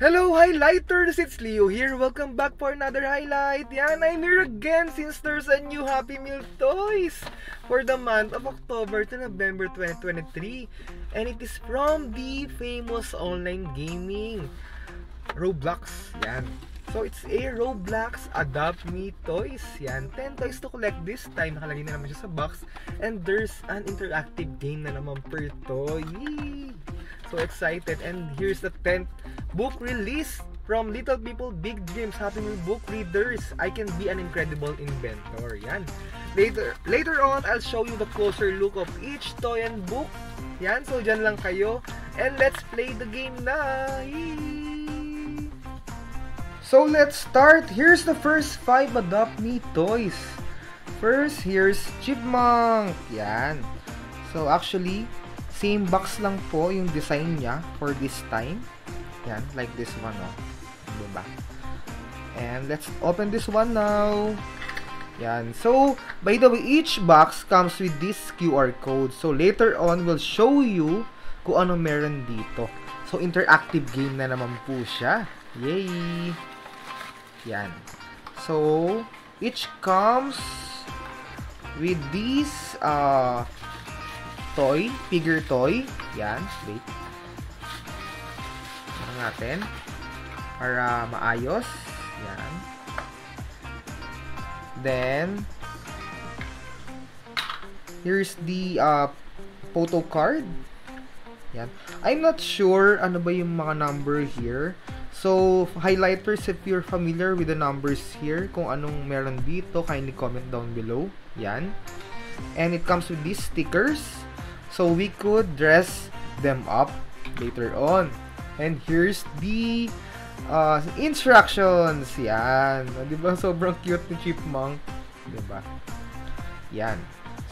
Hello, Highlighters! It's Leo here. Welcome back for another highlight. Yan, I'm here again since there's a new Happy Meal toys for the month of October to November 2023. And it is from the famous online gaming, Roblox. Yan. So, it's a Roblox Adopt Me toys. Yan. 10 toys to collect this time. Nakalagay na naman siya sa box. And there's an interactive game na naman per toy. Yee! So excited. And here's the 10th book release from Little People Big Dreams. Happy Meal book readers. I can be an incredible inventor. Yan. Later on, I'll show you the closer look of each toy and book. Yan. So dyan lang kayo. And let's play the game na. Yee! So let's start. Here's the first 5 Adopt Me toys. First, here's Chipmunk. Yan. So actually, same box lang po yung design niya for this time. Yan, like this one, oh. Diba? And let's open this one now. Yan. So, by the way, each box comes with this QR code. So, later on, we'll show you kung ano meron dito. So, interactive game na naman po siya. Yay! Yan. So, each comes with this, toy, figure toy. Yan, wait. Ano natin? Para maayos. Yan. Then, here's the photo card. Yan. I'm not sure ano ba yung mga number here. So, highlighters, if you're familiar with the numbers here, kung anong meron dito, kindly comment down below. Yan. And it comes with these stickers. So, we could dress them up later on. And here's the instructions. Yan. Diba? Sobrang cute ni Chipmunk. Diba? Yan.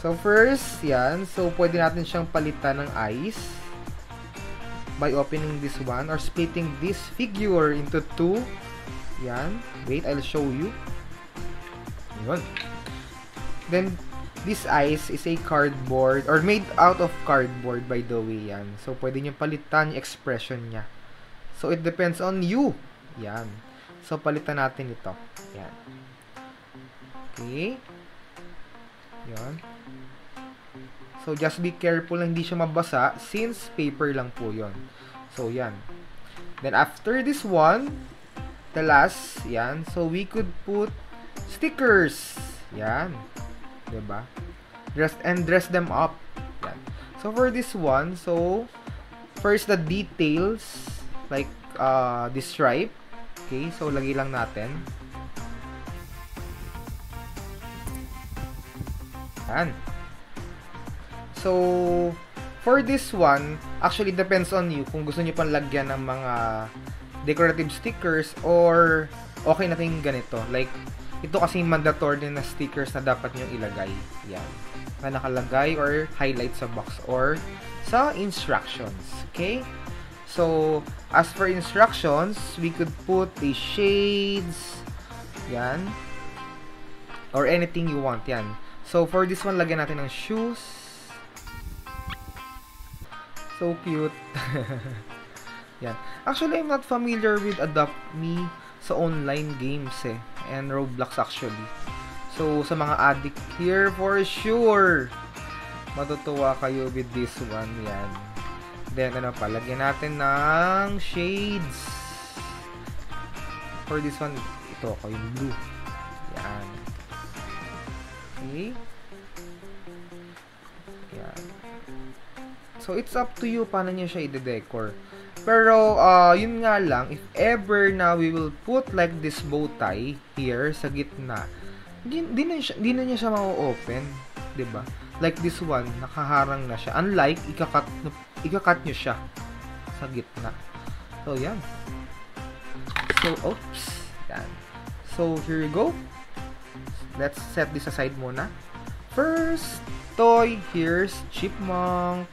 So, first, yan. So, pwede natin siyang palitan ng eyes by opening this one or splitting this figure into 2. Yan. Wait, I'll show you. Yun. Then, this eyes is a cardboard or made out of cardboard, by the way. Yan. So, pwede nyo palitan yung expression niya. So, it depends on you. Yan. So, palitan natin ito. Yan. Okay. Yan. So, just be careful na hindi siya mabasa since paper lang po yon. So, yan. Then, after this one, the last, yan. So, we could put stickers. Yan. Diba? Dress them up. Yan. So, for this one, so, first the details, like, this stripe. Okay, so, lagay lang natin. Yan. So, for this one, actually, depends on you kung gusto nyo pang lagyan ng mga decorative stickers or okay na kayong ganito. Like, ito kasi mandatory na stickers na dapat nyo ilagay. Yan. Na nakalagay or highlight sa box or sa instructions. Okay? So, as for instructions, we could put the shades. Yan. Or anything you want. Yan. So, for this one, lagyan natin ng shoes. So cute. Yan. Actually, I'm not familiar with Adopt Me sa online games eh. And Roblox actually. So, sa mga addict here, for sure, matutuwa kayo with this one. Yan. Then, ano pa, lagyan natin ng shades. For this one, ito ako, yung blue. Yan. Okay. Yan. So, it's up to you paano nyo siya i-decor. Pero, yun nga lang, if ever na we will put like this bow tie here sa gitna, di na niya siya ma-open. Diba? Like this one, nakaharang na siya. Unlike, ikakat nyo siya sa gitna. So, yan. So, oops. Yan. So, here you go. Let's set this aside muna. First toy, here's Chipmunk.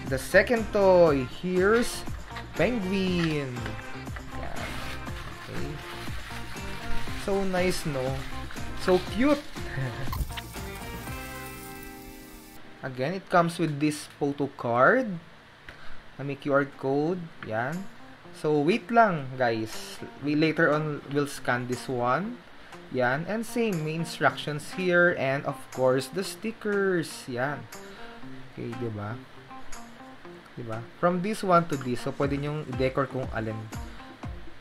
The second toy, here's Penguin. Yan. Okay. So nice, no? So cute. Again, it comes with this photo card. may QR code. Yan. So, wait lang, guys. We later on will scan this one. Yan. And same, may instructions here. And, of course, the stickers. Yan. Okay, diba? Diba? From this one to this, so pwede nyong i-decor kung alin.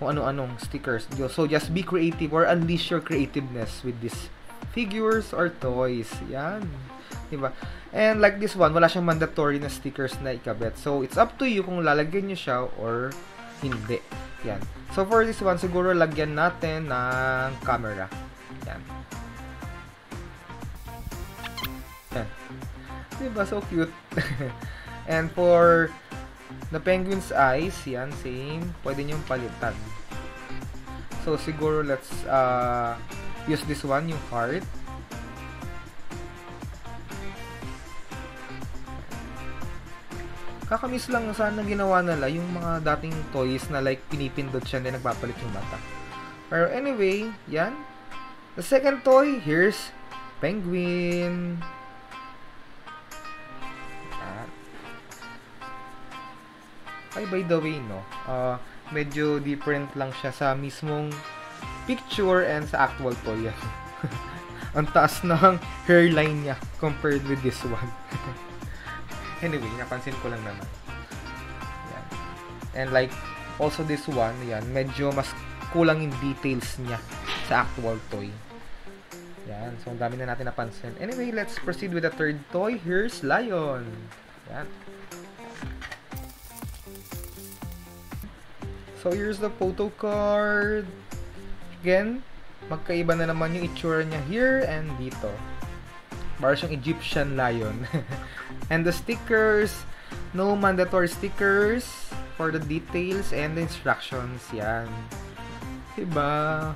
Kung ano-anong stickers. So, just be creative or unleash your creativeness with these figures or toys. Yan. Diba? And like this one, wala siyang mandatory na stickers na ikabit. So, it's up to you kung lalagyan nyo siya or hindi. Yan. So, for this one, siguro lagyan natin ng camera. Yan. Yan. Diba? So cute. And for the penguin's eyes, yan, same. Pwede nyong palitan. So, siguro let's use this one, yung heart. Kakamiss lang sana ginawa nila yung mga dating toys na like pinipindot siya na nagpapalit yung mata. Pero anyway, yan. The second toy, here's penguin. Yan. Ay, by the way, no, medyo different lang siya sa mismong picture and sa actual toy. Ang taas ng hairline niya compared with this one. Anyway, napansin ko lang naman. Yan. And like, also this one, yan, medyo mas kulang yung details niya sa actual toy. Yan. So, ang dami na natin napansin. Anyway, let's proceed with the third toy. Here's Lion. Yan. So, here's the photo card. Again, magkaiba na naman yung itsura niya here and dito. Para siyang Egyptian lion. And the stickers, no mandatory stickers for the details and the instructions. Yan. Diba?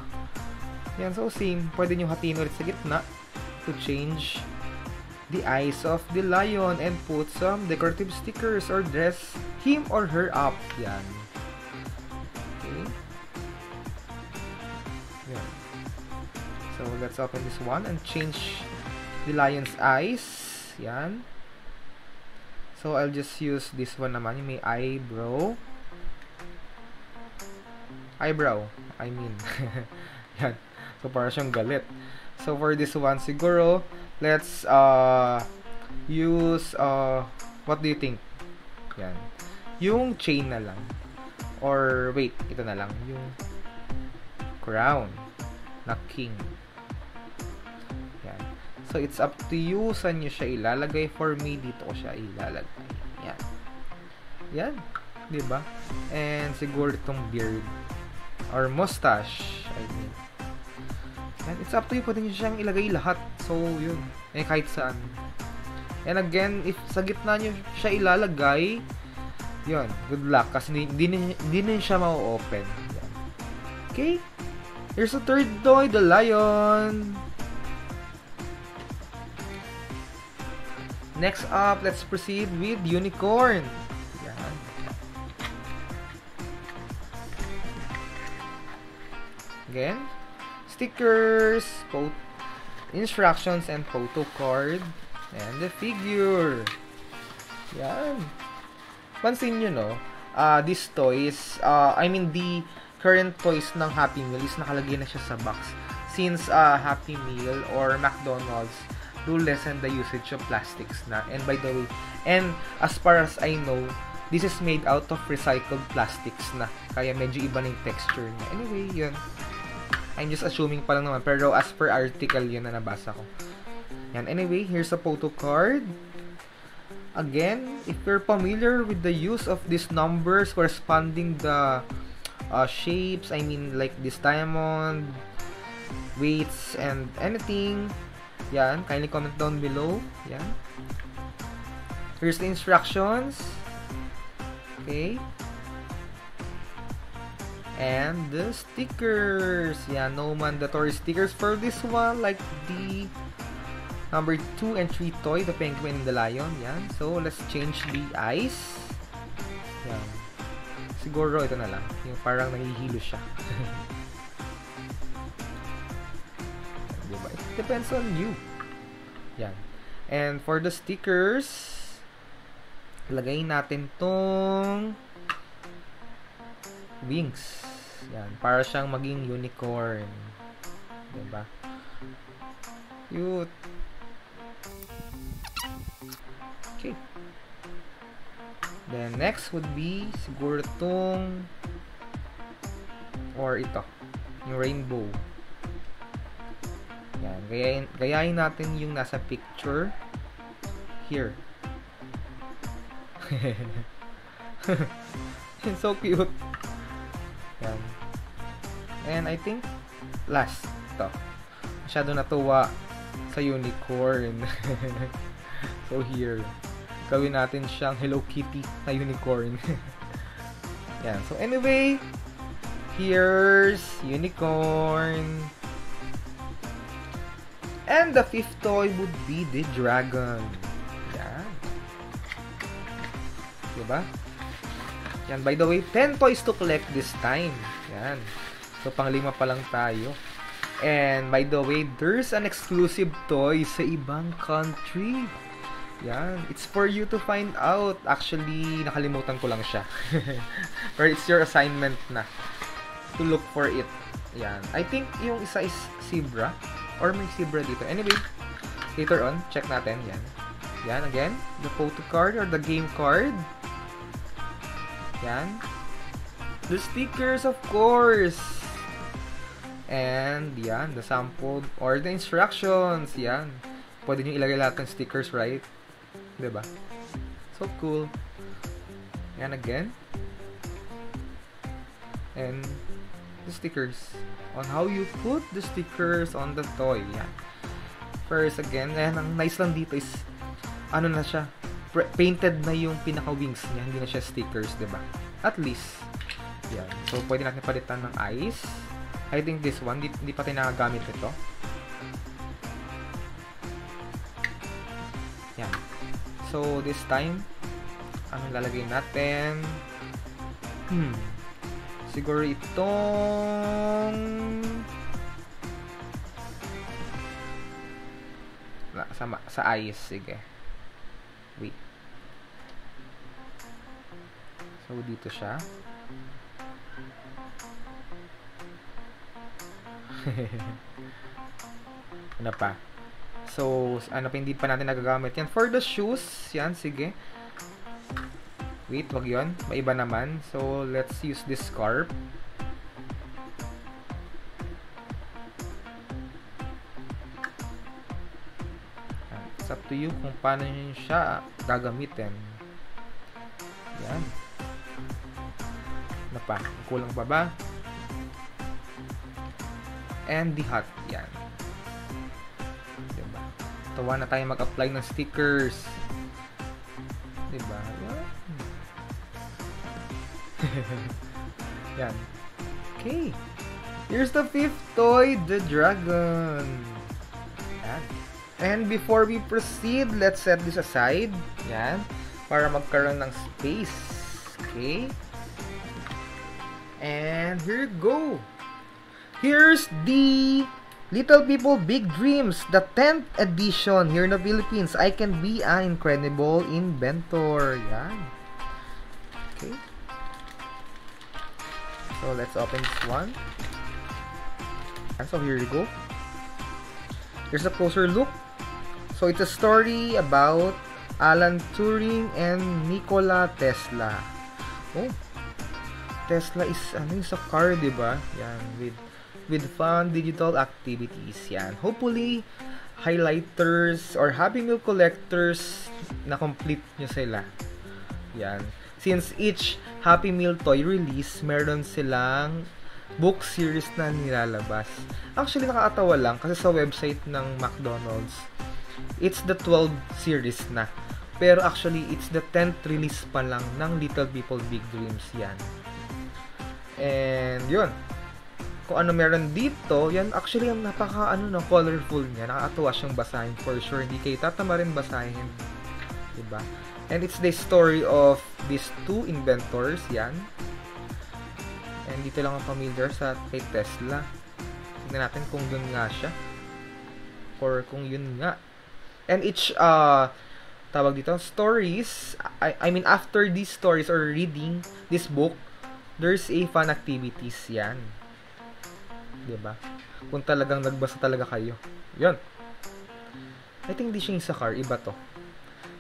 Yan, so same. Pwede nyo hatiin ulit sa gitna to change the eyes of the lion and put some decorative stickers or dress him or her up. Yan. Okay. Yan. So, let's open this one and change the lion's eyes. Yan. So, I'll just use this one naman. Yung may eyebrow. Eyebrow. I mean. Yan. So, para siyang galit. So, for this one, siguro, let's use, what do you think? Yan. Yung chain na lang. Or, wait, ito na lang. Yung crown na king. Yan. So, it's up to you saan nyo siya ilalagay. For me, dito ko siya ilalagay. Yan. Yan. Diba? And siguro itong beard. Or mustache. I mean. Yan. It's up to you. Pwede nyo siyang ilagay lahat. So, yun. Eh, kahit saan. And again, if sa gitna nyo siya ilalagay, yun. Good luck. Kasi hindi na siya ma-open. Yan. Okay? Here's the third toy, the lion. Next up, let's proceed with unicorn. Yan. Again, stickers, instructions, and photo card. And the figure. Yan. Pansin nyo, no? These toys, I mean, the current toys ng Happy Meal is nakalagay na siya sa box. Since Happy Meal or McDonald's do lessen the usage of plastics na. And by the way, and as far as I know, this is made out of recycled plastics na. Kaya medyo iba na yung texture niya. Anyway, yun. I'm just assuming pa lang naman. Pero as per article, yun na nabasa ko. Yan. Anyway, here's a photo card. Again, if you're familiar with the use of these numbers corresponding the shapes, I mean like this diamond, weights, and anything, yan, kindly comment down below. Yan. Here's the instructions. Okay. And the stickers. Yan, no mandatory stickers for this one, like the number 2 and 3 toy, the penguin and the lion. Yan. So, let's change the eyes. Yan. Siguro ito na lang. Yung parang nahihilo siya. Diba? It depends on you. Yan. And for the stickers, Lagay natin tong wings. Yan, para siyang maging unicorn. Diba? Cute. Okay. Then, next would be siguro tong or ito. Yung rainbow. Yan. Gayahin natin yung nasa picture. Here. So cute. Yan. And I think last to. Masyado natuwa sa unicorn. So here. Gawin natin siyang Hello Kitty na unicorn. Yan. So anyway, here's unicorn. And the fifth toy would be the dragon. Yan. Diba? Yan. By the way, 10 toys to collect this time. Yan. So, pang-5 pa lang tayo. And, by the way, there's an exclusive toy sa ibang country. Yan. It's for you to find out. Actually, nakalimutan ko lang siya. Or it's your assignment na to look for it. Yan. I think yung isa is zebra. Or may zebra dito. Anyway, later on, check natin. Yan. Yan, again. The photo card or the game card. Yan. The stickers, of course. And, yan. The sample or the instructions. Yan. Pwede nyo ilagay lahat ng stickers, right? Diba? So cool. Yan again. And the stickers. On how you put the stickers on the toy. Yan. First, again, yan, ang nice lang dito is, ano na siya, painted na yung pinaka-wings niya. Hindi na siya stickers, diba? At least. Yan. So, pwede natin palitan ng eyes. I think this one, hindi pa tayo nagagamit ito. Yan. So, this time, anong lalagay natin? Siguro itong sa eyes. Sige. Wait. So, dito siya. Ano pa? So, ano pa hindi pa natin nagagamit yan. For the shoes, yan, sige. Wait, wag yun. May iba naman. So, let's use this scarf. It's up to you kung paano nyo siya gagamitin. Yan. Ano pa? Kulang pa ba? And the hat. Yan. Diba? Tawa na tayo mag-apply ng stickers. Diba? Yan. Okay. Here's the fifth toy, the dragon. Yan. And before we proceed, let's set this aside. Yan. Para magkaroon ng space. Okay. And here you go. Here's the Little People Big Dreams, the 10th edition here in the Philippines. I can be an incredible inventor. Yan. Okay. So, let's open this one. And so, here you go. Here's a closer look. So, it's a story about Alan Turing and Nikola Tesla. Oh. Tesla is, ano yung sa car, diba? Yan, with fun digital activities. Yan. Hopefully, highlighters or Happy Meal collectors na complete nyo sila. Yan. Since each Happy Meal toy release, meron silang book series na nilalabas. Actually, nakakatawa lang kasi sa website ng McDonald's, it's the 12 series na. Pero actually, it's the 10th release pa lang ng Little People Big Dreams. Yan. And, yun. Kung ano meron dito, yan actually ang napaka colorful niya. Nakakatuwa siyang basahin for sure. Hindi kayo tatama rin basahin. Diba? And it's the story of these two inventors. Yan. And dito lang ang familiar sa kay Tesla. Tignan natin kung yun nga siya. Or kung yun nga. And each tawag dito, stories. I mean, after these stories or reading this book, there's a fun activities yan. Diba? Kung talagang nagbasa talaga kayo. Yun. I think di siya yung sa car. Iba to.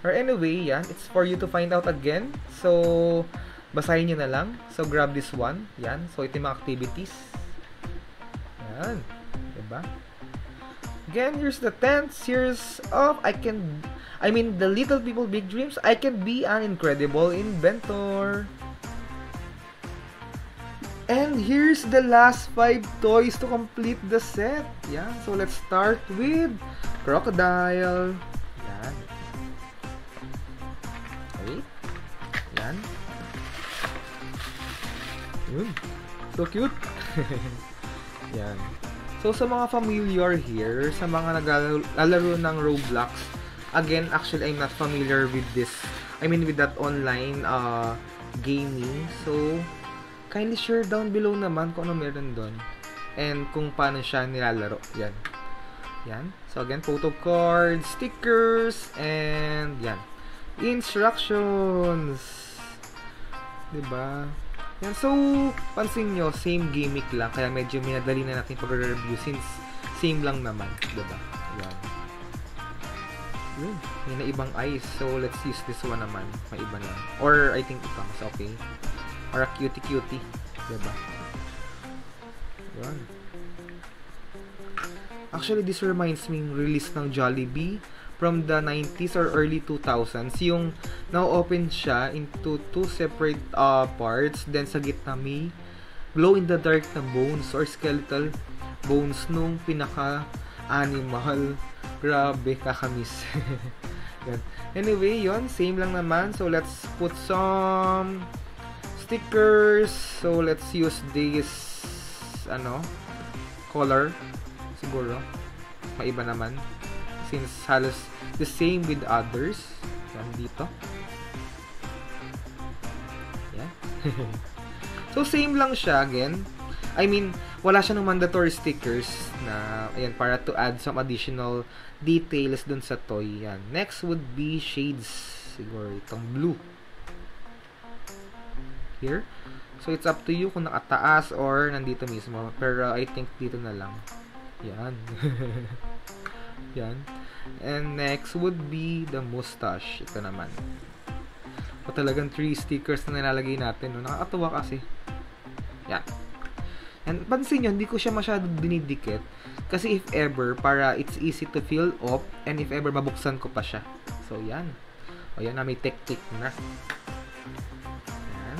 Or anyway, yan. It's for you to find out again. So, basahin nyo na lang. So, grab this one. Yan. So, ito yung mga activities. Yan. Diba? Again, here's the 10 series of the Little People Big Dreams. I can be an incredible inventor. And here's the last 5 toys to complete the set. Yan. So, let's start with crocodile. Yan. Wait. Yan. Yun. So cute. Yan. So, sa mga familiar here, sa mga naglalaro ng Roblox, again, actually, I'm not familiar with this. I mean, with that online gaming. So, kindly share down below naman kung ano meron doon. And kung paano siya nilalaro. Yan. Yan. So, again, photo cards, stickers, and yan. Instructions. Diba? Yan. So, pansin nyo, same gimmick lang. Kaya medyo minadali na natin pag-review since same lang naman. Diba? Yan. Yun. May na ibang eyes. So, let's use this one naman. May iba lang. Or, I think ito. So, okay. Or a cutie-cutie. Diba? Yan. Actually, this reminds me release ng Jollibee from the 90s or early 2000s. Yung na-open siya into 2 separate parts. Then, sa gitna may glow-in-the-dark na bones or skeletal bones nung pinaka-animal. Grabe, kakamiss. Yan. Anyway, yon same lang naman. So, let's put some stickers. So, let's use this color. Siguro. Maiba naman. Since halos the same with others. Yan, dito. Yan. So, same lang siya again. I mean, wala siya ng mandatory stickers na, ayan, para to add some additional details dun sa toy. Yan. Next would be shades. Siguro itong blue. Here. So, it's up to you kung nakataas or nandito mismo. Pero, I think dito na lang. Yan. Yan. And next would be the mustache. Ito naman. O talagang 3 stickers na nilalagay natin. No? Nakakatuwa kasi. Yan. And pansin nyo, hindi ko siya masyado dinidikit. Kasi if ever, para it's easy to fill up. And if ever, mabuksan ko pa siya. So, yan. O yan na, may tick-tick na. Yan.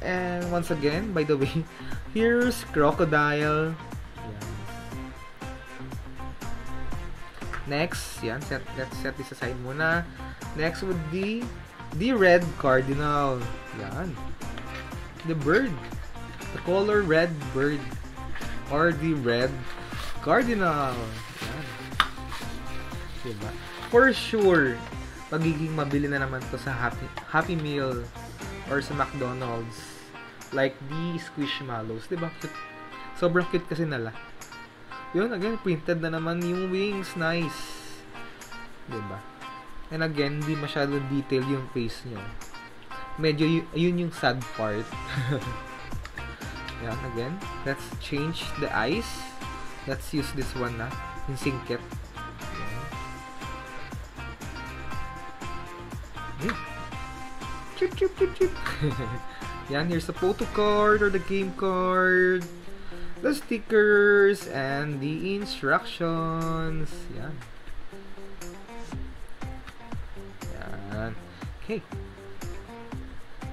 And once again, by the way, here's crocodile. Yan. Next, yan. Let's set this aside muna. Next would be the red cardinal. Yan. The bird. The color red bird. Or the red cardinal. Yan. Diba? For sure, magiging mabili na naman to sa Happy Meal or sa McDonald's. Like the Squishmallows. Diba? Cute. Sobrang cute kasi nila. Yun, again, printed na naman yung wings. Nice. Diba? And again, hindi masyado detail yung face nyo. Medyo yun yung sad part. Yan, again. Let's change the eyes. Let's use this one na. Yung singkit. Yan. Chip, chip, chip, chip. Yan, here's the photo card or the game card. The stickers and the instructions. Yan. Yan. Okay.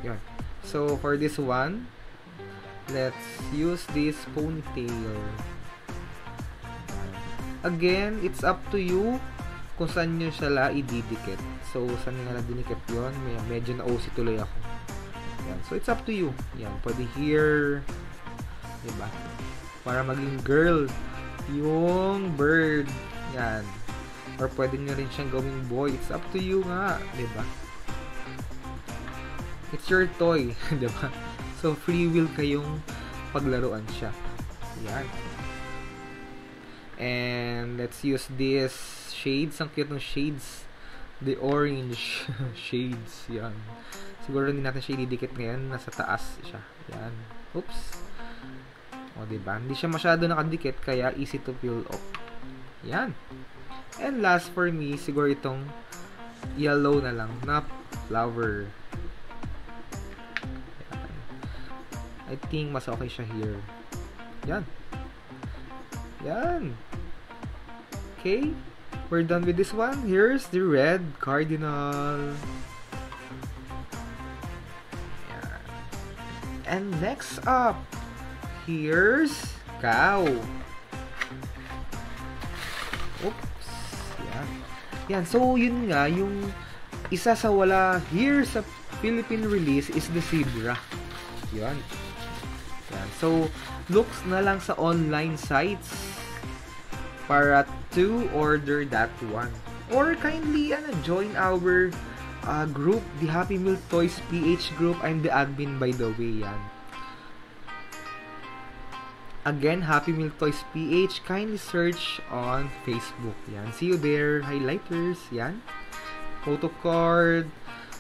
Yan. So, for this one, let's use this ponytail. Again, it's up to you kung saan nyo siya ididikit. So, saan nga na dinikit yun? Medyo na-OC tuloy ako. Yan. So, it's up to you. Yan. Pwede here. Diba? Para maging girl. Yung bird. Yan. Or pwede nyo rin siyang gawing boy. It's up to you nga. Diba? It's your toy. Diba? So, free will kayong paglaruan siya. Yan. And, let's use this shades. Ang cute ng shades. The orange shades. Yan. Siguro hindi natin siya ididikit ngayon. Nasa taas siya. Yan. Oops. O, diba? Hindi siya masyado nakadikit, kaya easy to peel off. Yan. And last for me, siguro itong yellow na lang na flower. Yan. I think mas okay siya here. Yan. Yan. Okay. We're done with this one. Here's the red cardinal. Yan. And next up, here's cow. Oops. Yan. Yan. So, yun nga, yung isa sa wala here sa Philippine release is the zebra. Yan. Yan. So, looks na lang sa online sites para to order that one. Or kindly join our group, the Happy Meal Toys PH group. I'm the admin, by the way. Yan. Again, Happy Meal Toys PH. Kindly search on Facebook. Yan. See you there. Highlighters. Yan. Photo card.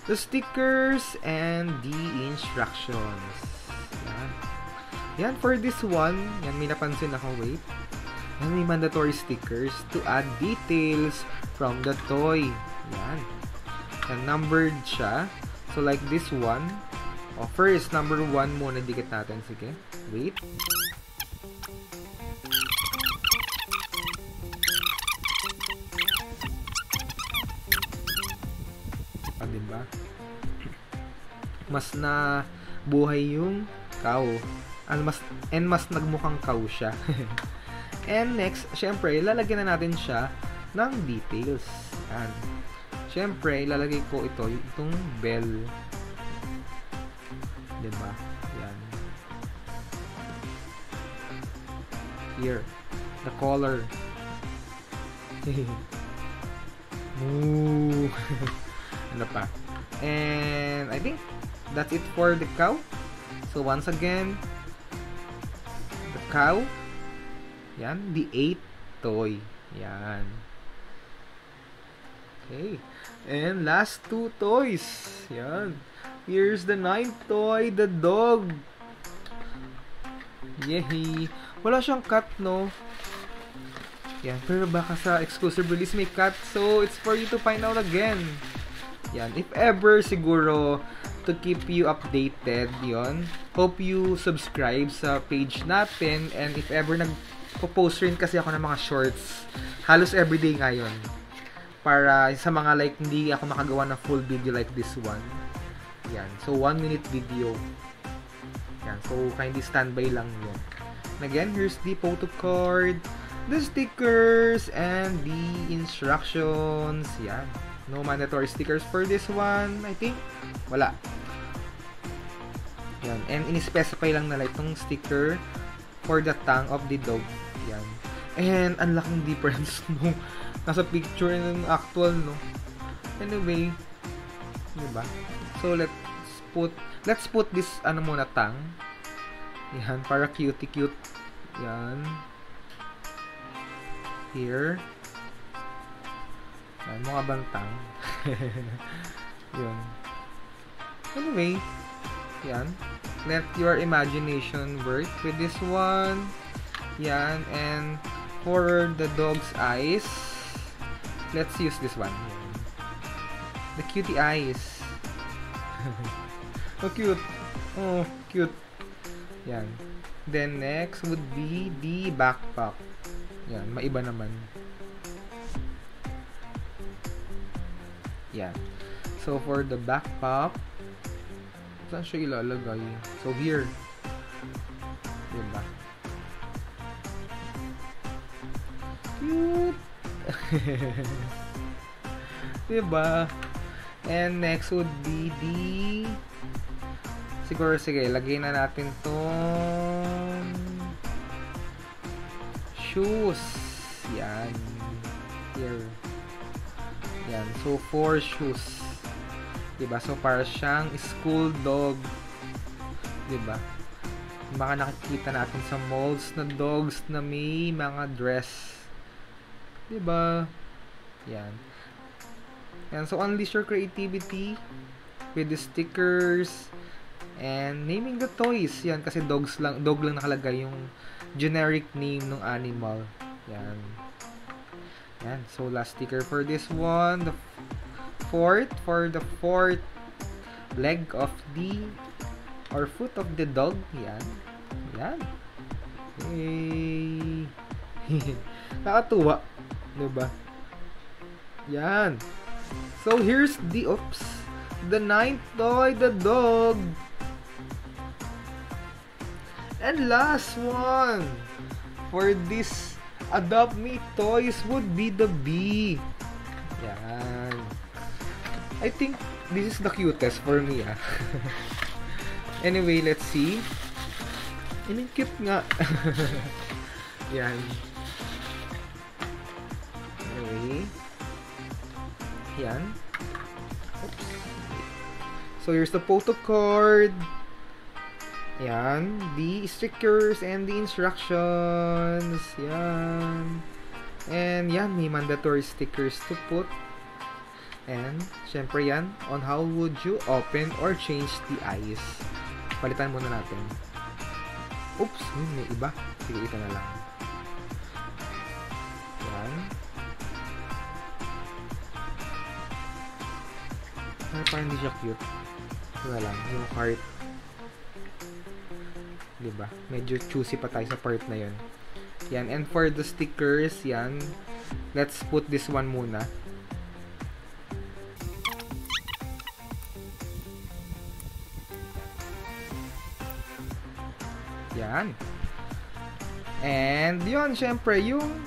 The stickers. And the instructions. Yan. Yan. For this one, yan, may napansin ako. Wait. Yan, may mandatory stickers to add details from the toy. Yan. Yan. Numbered siya. So, like this one. O, first, number 1 muna. Dikit natin. Sige. Wait. Diba? Mas na buhay yung cow. And mas nagmukhang cow siya. And next, syempre, lalagyan na natin siya ng details. Yan. Syempre, ilalagay ko itong bell. Diba? Yan. Here. The color. Moo. Ano pa? And I think that's it for the cow. So once again, the cow. Yan, the 8th toy. Yan. Okay. And last 2 toys. Yan. Here's the 9th toy, the dog. Yay. Wala siyang cat, no? Yan. Pero baka sa exclusive release may cat. So it's for you to find out again. Yan. If ever, siguro, to keep you updated, yon. Hope you subscribe sa page natin. And if ever, nagpo-post rin kasi ako ng mga shorts. Halos everyday ngayon. Para sa mga like, hindi ako makagawa ng full video like this one. Yan. So, 1-minute video. Yan. So, kindly standby lang yun. And again, here's the photo card, the stickers, and the instructions. Yan. No mandatory stickers for this one. I think, wala. Yan. And in-specify lang nila itong sticker for the tongue of the dog. Yan. And, ang laking difference nung nasa picture ng actual, no? Anyway, diba? So, let's put this, muna, tongue. Yan, para cute. Yan. Here. Yan, mga bantang. Yun. Anyway, yan. Let your imagination work with this one. Yan, and for the dog's eyes, let's use this one. Yan. The cutie eyes. Oh, cute. Oh, cute. Yan. Then, next would be the backpack. Yan, maiba naman. Yan. So, for the backpack, saan siya ilalagay? So, here. Diba? Cute! Diba? And next would be the... Siguro, sige, lagay na natin tong shoes. Yan. Here. Yan. So, 4 shoes. Diba? So, para siyang school dog. Diba? Baka nakikita natin sa malls na dogs na may mga dress. Diba? Yan. Yan, so unleash your creativity with the stickers and naming the toys. Yan, kasi dog lang nakalagay yung generic name ng animal. Yan. Yan, so last sticker for this one, the fourth leg of the or foot of the dog. Yan. Yan. Yay! Nakatuwa, diba? Yan. So here's the ninth toy, the dog. And last one for this Adopt Me toys would be the bee. Yan. I think this is the cutest for me, ah. Anyway, let's see. Cute nga. Yan. Anyway. Yan. Oops. So, here's the photo card. Yan. The stickers and the instructions. Yan. And yan, may mandatory stickers to put. And, syempre yan, on how would you open or change the eyes. Palitan muna natin. Oops, may iba. Sige, ito na lang. Yan. Parang hindi siya cute. Ito na lang, yung heart. Diba? Medyo choosy pa tayo sa part na yun. Yan, and for the stickers, yan. Let's put this one muna. Yan. And yun, syempre, yung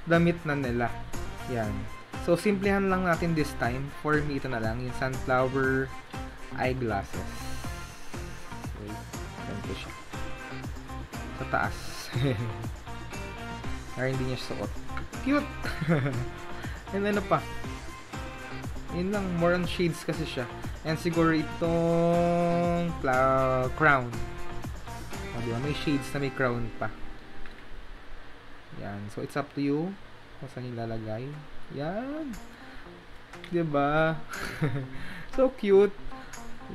damit na nila. Yan. So, simplihan lang natin this time. For me, ito na lang. Yung sunflower eyeglasses. Wait. Ganito siya. Sa taas. Pero hindi niya suot. Cute! And ano pa? Yun lang. More on shades kasi siya. And siguro itong crown. Diba? May shades na may crown pa. Yan. So, it's up to you kung saan yung lalagay. Yan. Diba? So cute.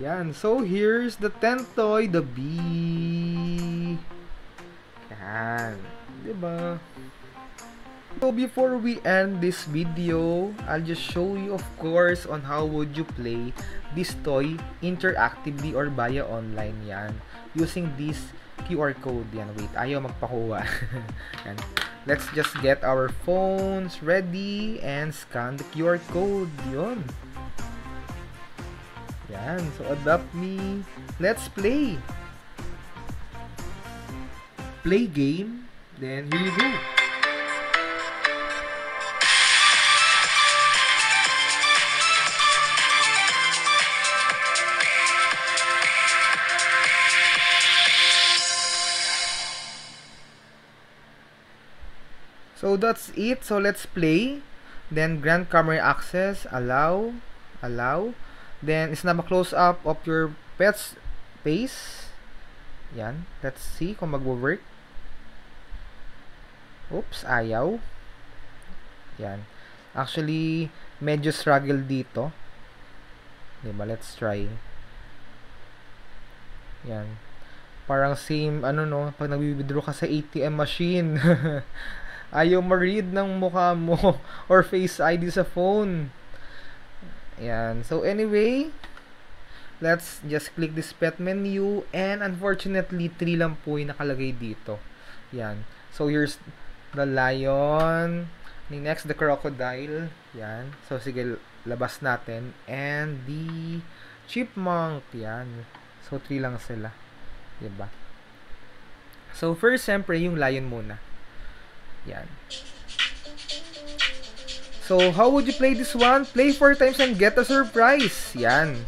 Yan. So, here's the 10th toy, the bee. Yan. Diba? So, before we end this video, I'll just show you, of course, on how would you play this toy interactively or via online. Yan. Using this QR code. Yan, wait. Ayaw magpakuha. Yan. Let's just get our phones ready and scan the QR code. Yun. Yan. So, Adopt Me. Let's play. Play game. Then, here we go. So that's it. So let's play. Then grant camera access. Allow. Then snap a close up of your pet's face. Yan. Let's see kung magwo-work. Oops, ayaw. Yan. Actually, medyo struggle dito. Diba? Let's try. Yan. Parang same, pag nag-withdraw ka sa ATM machine. Ayaw ma-read ng mukha mo or face ID sa phone. Ayan. So, anyway, let's just click this pet menu. And, unfortunately, 3 lang po yung nakalagay dito. Ayan. So, here's the lion. Next, the crocodile. Ayan. So, sige, labas natin. And, the chipmunk. Ayan. So, 3 lang sila. Diba? So, first, siyempre, yung lion muna. Yan. So, how would you play this one? Play 4 times and get a surprise. Yan.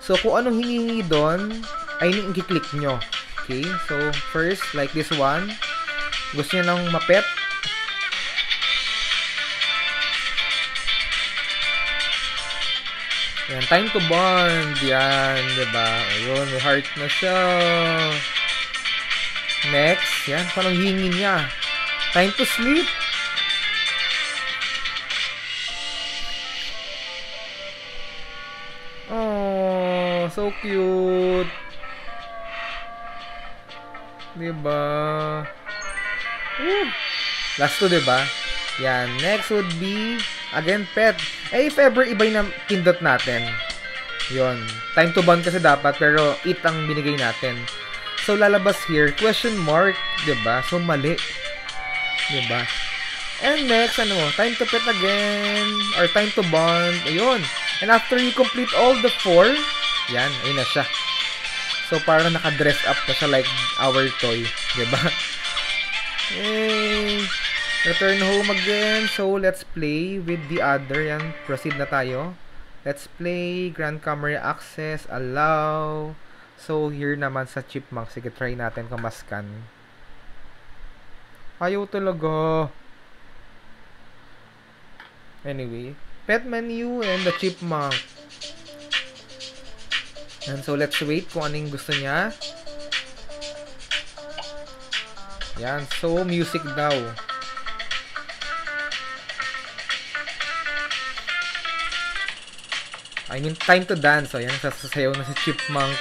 So, kung anong hinihingi doon, ay i-click nyo. Okay? So, first, like this one. Gusto nyo ng mapet? Yan. Time to bond. Yan. Diba? Ayun. May heart na siya. Next. Yan. Kung anong hinihingi niya. Time to sleep. So cute. Diba? Last two, diba? Yan. Next would be, again, pet. If ever iba yung pindot natin. Yon. Time to bond kasi dapat, pero it ang binigay natin. So, lalabas here, question mark. Diba? So, mali. Diba? And next, time to pet again. Or time to bond. Ayun. And after you complete all the 4, yan, ayun na siya. So, parang naka-dress up na siya like our toy. Diba? Yay! Return home again. So, let's play with the other. Yan, proceed na tayo. Let's play. Grand camera access. Allow. So, here naman sa chipmunk. Sige, try natin kung mascan. Ayaw talaga. Anyway, pet menu and the chipmunk. And so, let's wait kung anong gusto niya. Yan. So, music daw. I mean, time to dance. So, yan. Sasayaw na si chipmunk.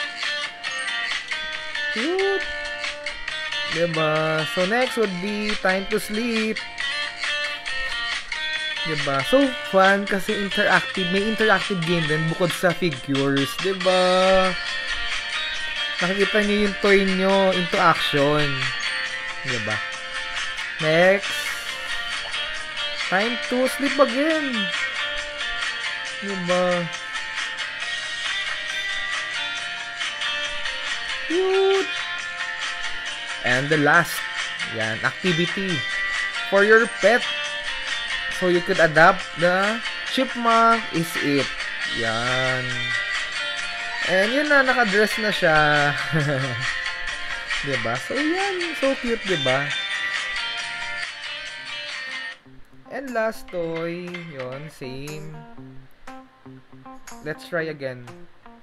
Cute. Diba? So, next would be time to sleep. Diba? So fun kasi interactive. May interactive game din bukod sa figures. Diba? Nakikita nyo yung toy nyo into action. Diba? Next. Time to sleep again. Diba? Cute. And the last. Yan. Activity. For your pet. So, you could adapt the chipmunk is it. Yan. And yun na, nakadress na siya. Diba? So, yan. So cute, diba? And last toy, yun, same. Let's try again.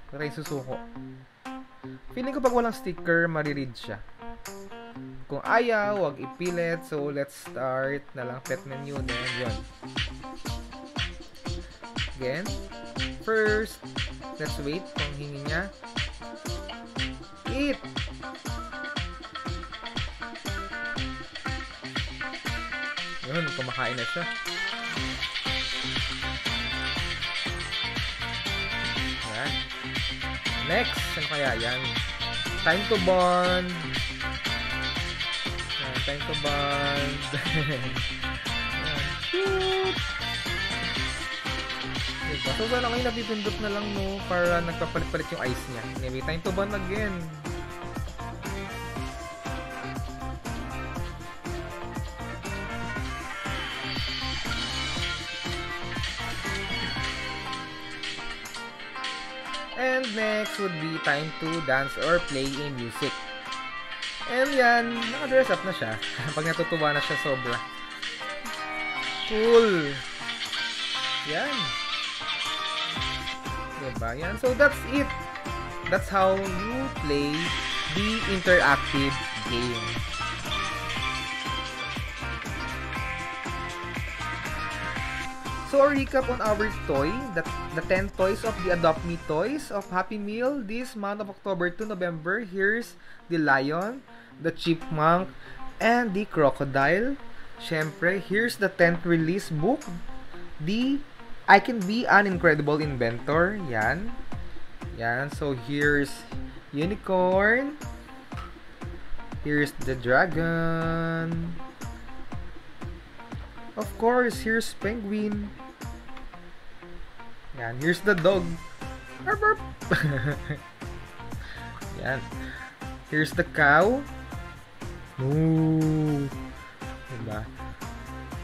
Try susuko. Feeling ko pag walang sticker, mariread siya. Kung ayaw, wag ipilit. So, let's start na lang pet menu. Then, yun. Again. First, let's wait kung hingi niya. Eat! Yun, kumakain na siya. Ayan. Next, ano kaya yan? Time to bond. Time to bond. Cute! Diba? So, sana kayo napipindot na lang, no? Para nagpapalit-palit yung eyes niya. Anyway, time to bond again. And next would be time to dance or play a music. And yan, naka-dress up na siya. Pag natutuwa na siya sobra. Cool. Yan. Diba? Yan. So, that's it. That's how you play the interactive game. So, a recap on our toy, the 10 toys of the Adopt Me Toys of Happy Meal this month of October to November. Here's the lion, the chipmunk, and the crocodile. Syempre, here's the 10th release book, the I Can Be an Incredible Inventor. Yan. Yan. So, here's unicorn. Here's the dragon. Of course, here's penguin. Yan, here's the dog. Arf, arf. Yan. Here's the cow. Ooh. Diba?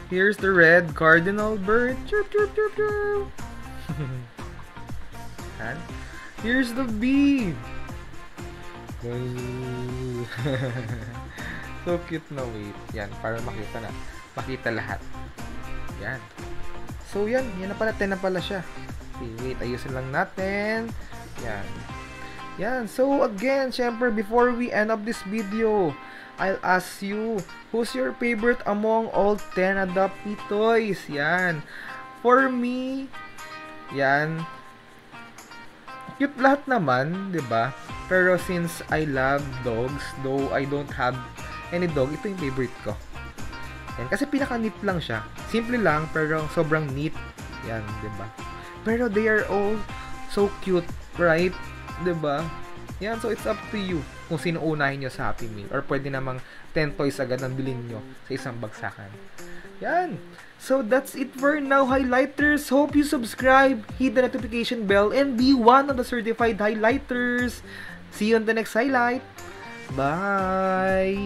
Here's the red cardinal bird. Chirp, chirp, chirp, chirp. Yan. Here's the bee. So cute na, wait. Yan, para makita lahat. Yan. So, yan na pala, 10 na pala siya. Okay, wait, ayusin lang natin. Yan. Yan. So, again, syempre, before we end up this video, I'll ask you, who's your favorite among all 10 Adopt Me toys? Yan. For me, yan, Cute lahat naman, 'di ba? Pero since I love dogs, though I don't have any dog, ito yung favorite ko. Yan, kasi pinaka-neat lang siya. Simple lang, pero sobrang neat. Yan, 'di ba? Pero they are all so cute, right? 'Di ba? Yan, so it's up to you kung sino unahin nyo sa Happy Meal. Or pwede namang 10 toys agad ang bilhin nyo sa isang bagsakan. Yan. So that's it for now, highlighters. Hope you subscribe, hit the notification bell, and be one of the certified highlighters. See you on the next highlight. Bye!